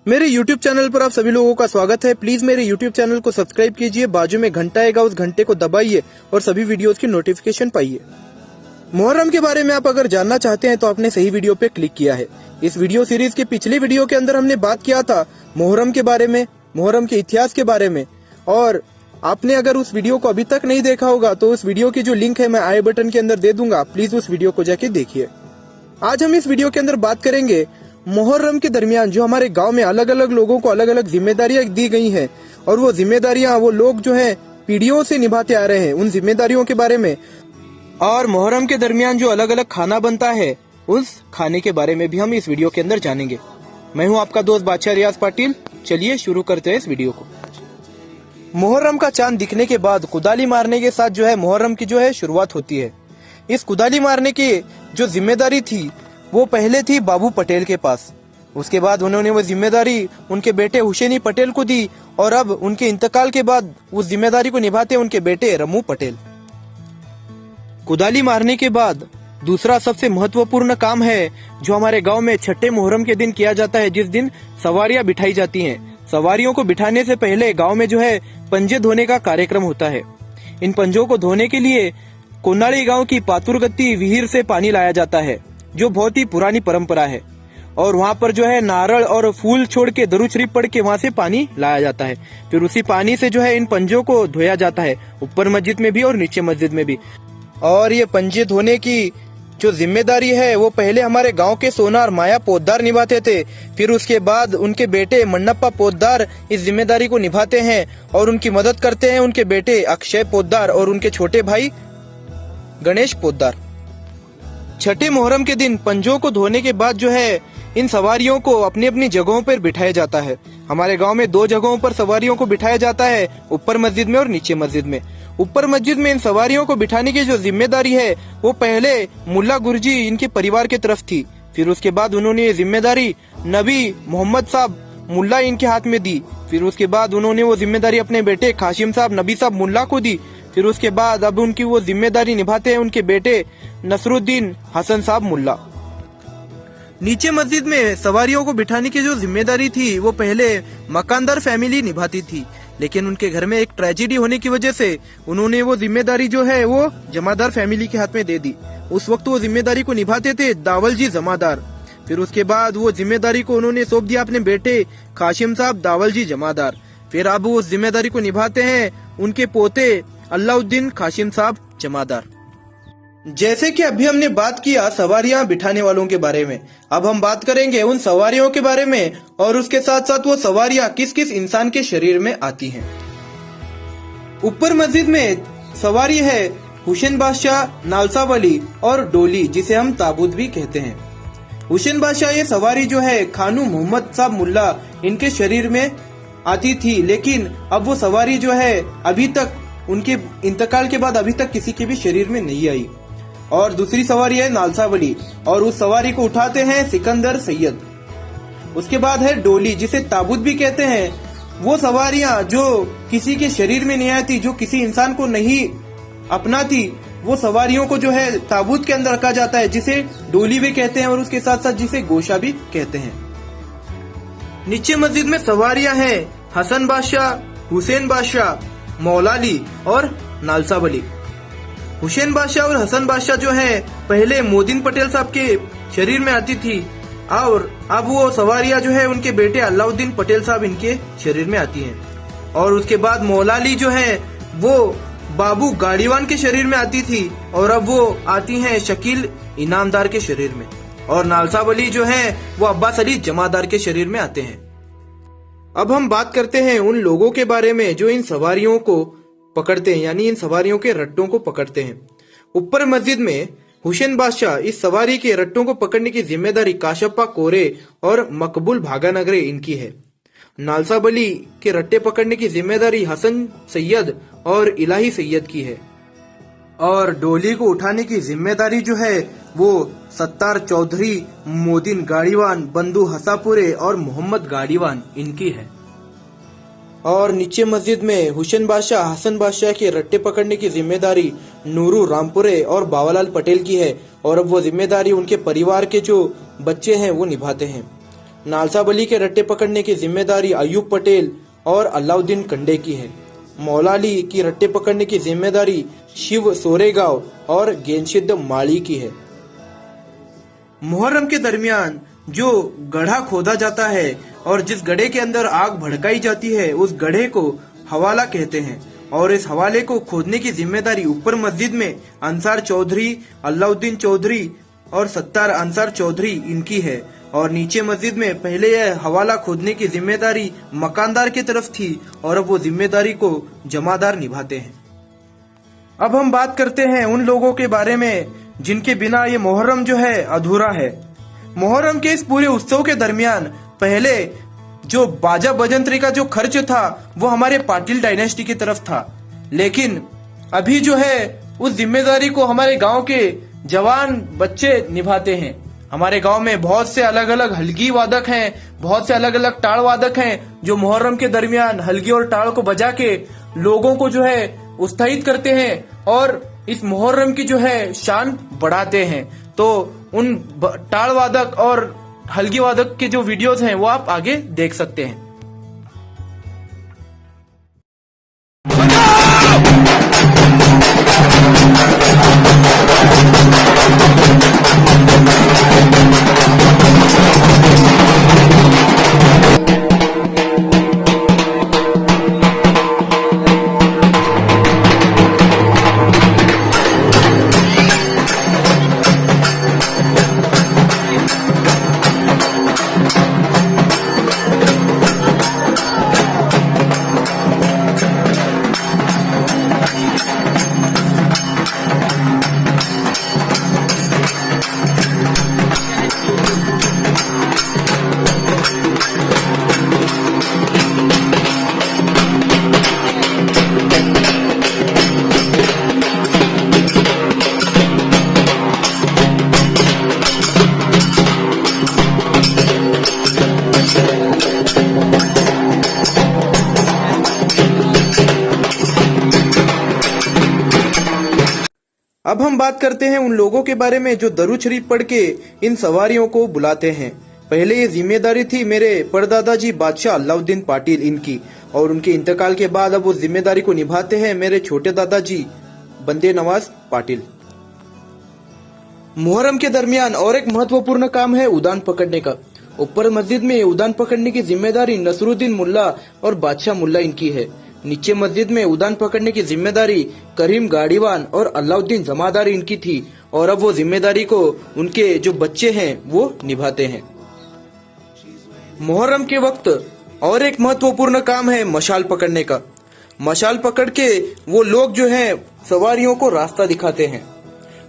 मेरे YouTube channel पर आप सभी लोगों का स्वागत है। प्लीज मेरे YouTube चैनल को सब्सक्राइब कीजिए, बाजू में घंटा आएगा उस घंटे को दबाइए और सभी वीडियोस की नोटिफिकेशन पाइए। मुहर्रम के बारे में आप अगर जानना चाहते हैं तो आपने सही वीडियो पे क्लिक किया है। इस वीडियो सीरीज के पिछले वीडियो के अंदर हमने बात किया था मुहर्रम के बारे में, मुहर्रम के इतिहास के बारे में, और आपने अगर उस वीडियो को अभी तक नहीं देखा होगा तो उस वीडियो की जो लिंक है मैं आई बटन के अंदर दे दूंगा, प्लीज उस वीडियो को जाके देखिए। आज हम इस वीडियो के अंदर बात करेंगे मुहर्रम के दरमियान जो हमारे गांव में अलग अलग लोगों को अलग अलग जिम्मेदारियां दी गई हैं और वो जिम्मेदारियां वो लोग जो हैं पीढ़ियों से निभाते आ रहे हैं, उन जिम्मेदारियों के बारे में, और मुहर्रम के दरमियान जो अलग अलग खाना बनता है उस खाने के बारे में भी हम इस वीडियो के अंदर जानेंगे। मैं हूं आपका दोस्त बादशाह रियाज पाटिल। चलिए शुरू करते हैं इस वीडियो को। मुहर्रम का चांद दिखने के बाद कुदाली मारने के साथ जो है मुहर्रम की जो है शुरुआत होती है। इस कुदाली मारने की जो जिम्मेदारी थी वो पहले थी बाबू पटेल के पास। उसके बाद उन्होंने वो जिम्मेदारी उनके बेटे हुसैनी पटेल को दी और अब उनके इंतकाल के बाद उस जिम्मेदारी को निभाते उनके बेटे रमू पटेल। कुदाली मारने के बाद दूसरा सबसे महत्वपूर्ण काम है जो हमारे गांव में छठे मुहर्रम के दिन किया जाता है, जिस दिन सवारियां बिठाई जाती हैं। सवारियों को बिठाने से पहले गांव में जो है पंजे धोने का कार्यक्रम होता है। इन पंजों को धोने के लिए कोनाड़ी गांव की पातुरगत्ती विहीर से पानी लाया जाता है, जो बहुत ही पुरानी परंपरा है, और वहाँ पर जो है नारळ और फूल छोड़ के दरूद शरीफ पढ़ के वहाँ से पानी लाया जाता है। फिर उसी पानी से जो है इन पंजों को धोया जाता है, ऊपर मस्जिद में भी और नीचे मस्जिद में भी। और ये पंजे धोने की जो जिम्मेदारी है वो पहले हमारे गांव के सोनार माया पोद्दार निभाते थे। फिर उसके बाद उनके बेटे मन्नप्पा पोद्दार इस जिम्मेदारी को निभाते हैं और उनकी मदद करते हैं उनके बेटे अक्षय पोद्दार और उनके छोटे भाई गणेश पोद्दार। छठे मुहर्रम के दिन पंजों को धोने के बाद जो है इन सवारियों को अपनी अपनी जगहों पर बिठाया जाता है। हमारे गांव में दो जगहों पर सवारियों को बिठाया जाता है, ऊपर मस्जिद में और नीचे मस्जिद में। ऊपर मस्जिद में इन सवारियों को बिठाने की जो जिम्मेदारी है वो पहले मुल्ला गुरजी इनके परिवार की तरफ थी। फिर उसके बाद उन्होंने ये जिम्मेदारी नबी मोहम्मद साहब मुल्ला इनके हाथ में दी। फिर उसके बाद उन्होंने वो जिम्मेदारी अपने बेटे कासिम साहब नबी साहब मुल्ला को दी। फिर उसके बाद अब उनकी वो जिम्मेदारी निभाते हैं उनके बेटे नसरुद्दीन हसन साहब मुल्ला। नीचे मस्जिद में सवारियों को बिठाने की जो जिम्मेदारी थी वो पहले मकानदार फैमिली निभाती थी, लेकिन उनके घर में एक ट्रेजेडी होने की वजह से उन्होंने वो जिम्मेदारी जो है वो जमादार फैमिली के हाथ में दे दी। उस वक्त वो जिम्मेदारी को निभाते थे दावल जी जमादार। फिर उसके बाद वो जिम्मेदारी को उन्होंने सौंप दिया अपने बेटे कासिम साहब दावल जी जमादार। फिर अब उस जिम्मेदारी को निभाते हैं उनके पोते अल्लाउद्दीन कासिम साहब जमादार। जैसे कि अभी हमने बात किया सवारियां बिठाने वालों के बारे में, अब हम बात करेंगे उन सवारियों के बारे में और उसके साथ साथ वो सवारियां किस किस इंसान के शरीर में आती हैं। ऊपर मस्जिद में सवारी है हुसैन बादशाह, नालसा वली और डोली, जिसे हम ताबूत भी कहते हैं। हुसैन बादशाह ये सवारी जो है खानू मोहम्मद साहब मुल्ला इनके शरीर में आती थी, लेकिन अब वो सवारी जो है अभी तक उनके इंतकाल के बाद अभी तक किसी के भी शरीर में नहीं आई। और दूसरी सवारी है नालसा वली और उस सवारी को उठाते हैं सिकंदर सैयद। उसके बाद है डोली, जिसे ताबूत भी कहते हैं। वो सवारियां जो किसी के शरीर में नहीं आती, जो किसी इंसान को नहीं अपनाती, वो सवारियों को जो है ताबूत के अंदर रखा जाता है, जिसे डोली भी कहते हैं और उसके साथ साथ जिसे गोशा भी कहते हैं। नीचे मस्जिद में सवारियां हैं हसन बादशाह, हुसैन बादशाह, मौलाली और नालसा वली। हुसैन बादशाह और हसन बादशाह जो है पहले मोदीन पटेल साहब के शरीर में आती थी और अब वो सवारियां जो है उनके बेटे अलाउद्दीन पटेल साहब इनके शरीर में आती हैं। और उसके बाद मौलाली जो है वो बाबू गाड़ीवान के शरीर में आती थी और अब वो आती हैं शकील इनामदार के शरीर में। और नालसा वली जो है वो अब्बास अली जमादार के शरीर में आते हैं। अब हम बात करते हैं उन लोगों के बारे में जो इन सवारियों को पकड़ते हैं, यानी इन सवारियों के रट्टों को पकड़ते हैं। ऊपर मस्जिद में हुसैन बादशाह इस सवारी के रट्टों को पकड़ने की जिम्मेदारी काशप्पा कोरे और मकबूल भागानगरे इनकी है। नालसा वली के रट्टे पकड़ने की जिम्मेदारी हसन सैयद और इलाही सैयद की है। और डोली को उठाने की जिम्मेदारी जो है वो सत्तार चौधरी, मोदीन गाड़ीवान, बंधु हसापुरे और मोहम्मद गाड़ीवान इनकी है। और नीचे मस्जिद में हुसैन बादशाह, हसन बादशाह के रट्टे पकड़ने की जिम्मेदारी नूरू रामपुरे और बावालाल पटेल की है और अब वो जिम्मेदारी उनके परिवार के जो बच्चे हैं वो निभाते हैं। नालसा बली के रट्टे पकड़ने की जिम्मेदारी अयूब पटेल और अलाउद्दीन कंडे की है। मौलाली की रट्टे पकड़ने की जिम्मेदारी शिव सोरेगांव और गेंदशिद माली की है। मुहर्रम के दरमियान जो गड्ढा खोदा जाता है और जिस गड्ढे के अंदर आग भड़काई जाती है उस गड्ढे को हवाला कहते हैं और इस हवाले को खोदने की जिम्मेदारी ऊपर मस्जिद में अंसार चौधरी, अलाउद्दीन चौधरी और सत्तार अंसार चौधरी इनकी है और नीचे मस्जिद में पहले यह हवाला खोदने की जिम्मेदारी मकानदार की तरफ थी और अब वो जिम्मेदारी को जमादार निभाते हैं। अब हम बात करते हैं उन लोगों के बारे में जिनके बिना ये मुहर्रम जो है अधूरा है। मुहर्रम के इस पूरे उत्सव के दरमियान पहले जो बाजा बजंत्री का जो खर्च था वो हमारे पाटिल डायनेस्टी की तरफ था, लेकिन अभी जो है उस जिम्मेदारी को हमारे गांव के जवान बच्चे निभाते हैं। हमारे गांव में बहुत से अलग अलग हलगी वादक हैं, बहुत से अलग अलग टाल वादक हैं जो मुहर्रम के दरमियान हलगी और टाल को बजा के लोगों को जो है उत्साहित करते हैं और इस मुहर्रम की जो है शान बढ़ाते हैं। तो उन टाल वादक और हलगी वादक के जो वीडियोस हैं वो आप आगे देख सकते हैं। अब हम बात करते हैं उन लोगों के बारे में जो दरूद शरीफ पढ़ के इन सवारियों को बुलाते हैं। पहले ये जिम्मेदारी थी मेरे परदादाजी बादशाह अलाउद्दीन पाटिल इनकी और उनके इंतकाल के बाद अब वो जिम्मेदारी को निभाते हैं मेरे छोटे दादाजी बंदे नवाज पाटिल। मुहर्रम के दरमियान और एक महत्वपूर्ण काम है उदान पकड़ने का। ऊपर मस्जिद में उदान पकड़ने की जिम्मेदारी नसरुद्दीन मुल्ला और बादशाह मुल्ला इनकी है। नीचे मस्जिद में उदान पकड़ने की जिम्मेदारी करीम गाड़ीवान और अलाउद्दीन जमादार इनकी थी और अब वो जिम्मेदारी को उनके जो बच्चे हैं वो निभाते हैं। मुहर्रम के वक्त और एक महत्वपूर्ण काम है मशाल पकड़ने का। मशाल पकड़ के वो लोग जो हैं सवारियों को रास्ता दिखाते हैं।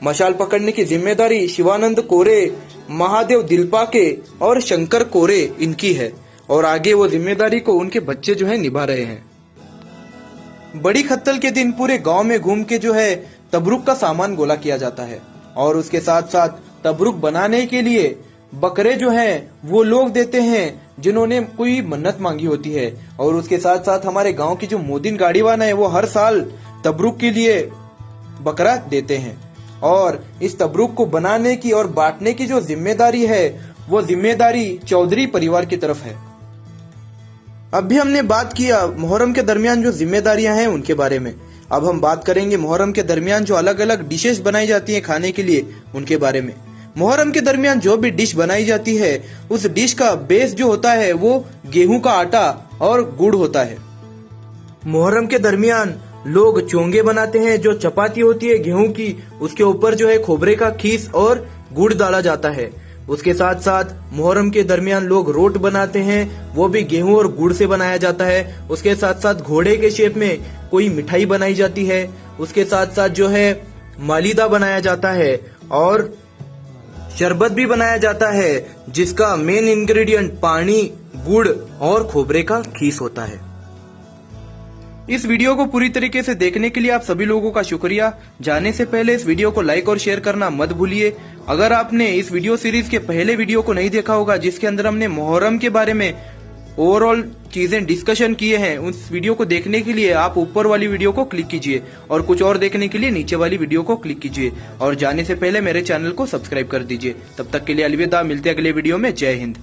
मशाल पकड़ने की जिम्मेदारी शिवानंद कोरे, महादेव दिलपाके और शंकर कोरे इनकी है और आगे वो जिम्मेदारी को उनके बच्चे जो है निभा रहे हैं। बड़ी खत्तल के दिन पूरे गांव में घूम के जो है तबरुक का सामान गोला किया जाता है और उसके साथ साथ तबरुक बनाने के लिए बकरे जो हैं वो लोग देते हैं जिन्होंने कोई मन्नत मांगी होती है और उसके साथ साथ हमारे गांव की जो मोदीन गाड़ीवान है वो हर साल तबरुक के लिए बकरा देते हैं और इस तबरुक को बनाने की और बांटने की जो जिम्मेदारी है वो जिम्मेदारी चौधरी परिवार की तरफ है। अब भी हमने बात किया मुहर्रम के दरमियान जो जिम्मेदारियां हैं उनके बारे में। अब हम बात करेंगे मुहर्रम के दरमियान जो अलग अलग डिशेस बनाई जाती हैं खाने के लिए उनके बारे में। मुहर्रम के दरमियान जो भी डिश बनाई जाती है उस डिश का बेस जो होता है वो गेहूं का आटा और गुड़ होता है। मुहर्रम के दरमियान लोग चोंगे बनाते हैं जो चपाती होती है गेहूं की, उसके ऊपर जो है खोबरे का खीस और गुड़ डाला जाता है। उसके साथ साथ मुहर्रम के दरमियान लोग रोट बनाते हैं, वो भी गेहूं और गुड़ से बनाया जाता है। उसके साथ साथ घोड़े के शेप में कोई मिठाई बनाई जाती है। उसके साथ साथ जो है मालीदा बनाया जाता है और शरबत भी बनाया जाता है जिसका मेन इंग्रेडिएंट पानी, गुड़ और खोबरे का खीस होता है। इस वीडियो को पूरी तरीके से देखने के लिए आप सभी लोगों का शुक्रिया। जाने से पहले इस वीडियो को लाइक और शेयर करना मत भूलिए। अगर आपने इस वीडियो सीरीज के पहले वीडियो को नहीं देखा होगा जिसके अंदर हमने मुहर्रम के बारे में ओवरऑल चीजें डिस्कशन किए हैं, उस वीडियो को देखने के लिए आप ऊपर वाली वीडियो को क्लिक कीजिए और कुछ और देखने के लिए नीचे वाली वीडियो को क्लिक कीजिए और जाने से पहले मेरे चैनल को सब्सक्राइब कर दीजिए। तब तक के लिए अलविदा, मिलते अगले वीडियो में। जय हिंद।